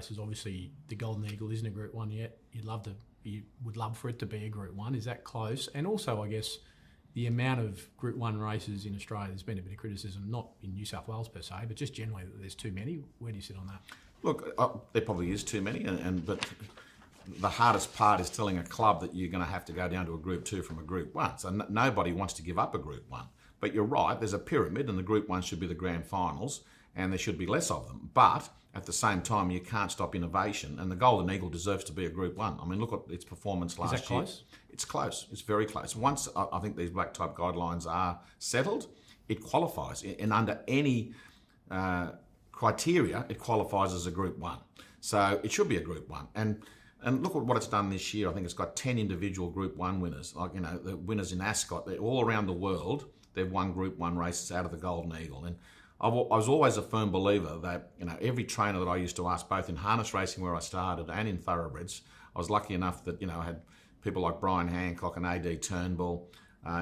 races. Obviously, the Golden Eagle isn't a Group 1 yet. You would love for it to be a Group 1. Is that close? And also, I guess, the amount of Group 1 races in Australia, there's been a bit of criticism, not in New South Wales per se, but just generally that there's too many. Where do you sit on that? Look, there probably is too many, but the hardest part is telling a club that you're going to have to go down to a Group 2 from a Group 1. So nobody wants to give up a Group 1. But you're right, there's a pyramid, and the Group 1 should be the grand finals, and there should be less of them. But at the same time, you can't stop innovation, and the Golden Eagle deserves to be a Group 1. I mean, look at its performance last year. Is that close? It's close. It's very close. Once I think these black type guidelines are settled, it qualifies. And under any criteria, it qualifies as a Group 1. So it should be a Group 1. And look at what it's done this year. I think it's got 10 individual Group 1 winners. Like, the winners in Ascot, they're all around the world. They've won Group 1 races out of the Golden Eagle. And I was always a firm believer that, every trainer that I used to ask, both in harness racing where I started and in thoroughbreds, I was lucky enough that, I had people like Brian Hancock and A.D. Turnbull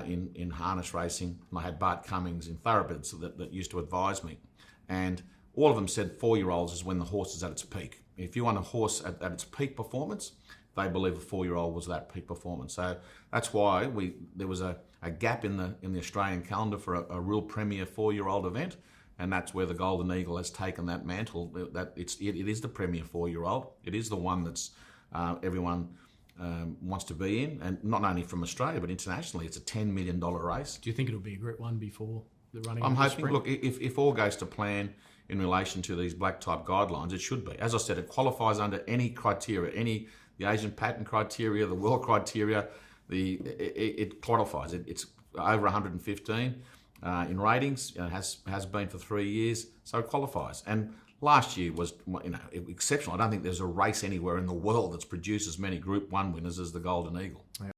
in harness racing. And I had Bart Cummings in thoroughbreds that used to advise me. And all of them said 4-year-olds is when the horse is at its peak. If you want a horse at its peak performance, they believe a 4-year-old was that peak performance. So that's why there was a gap in the Australian calendar for a real premier 4-year-old event. And that's where the Golden Eagle has taken that mantle. That it is the premier 4-year-old. It is the one that's everyone wants to be in, and not only from Australia but internationally. It's a $10 million race. Do you think it'll be a Group 1 before the running? I'm hoping. Look, if all goes to plan in relation to these black type guidelines, it should be. As I said, it qualifies under any criteria, the Asian patent criteria, the world criteria. It qualifies. It's over 115. In ratings, has been for 3 years, so it qualifies. And last year was, exceptional. I don't think there's a race anywhere in the world that's produced as many Group 1 winners as the Golden Eagle.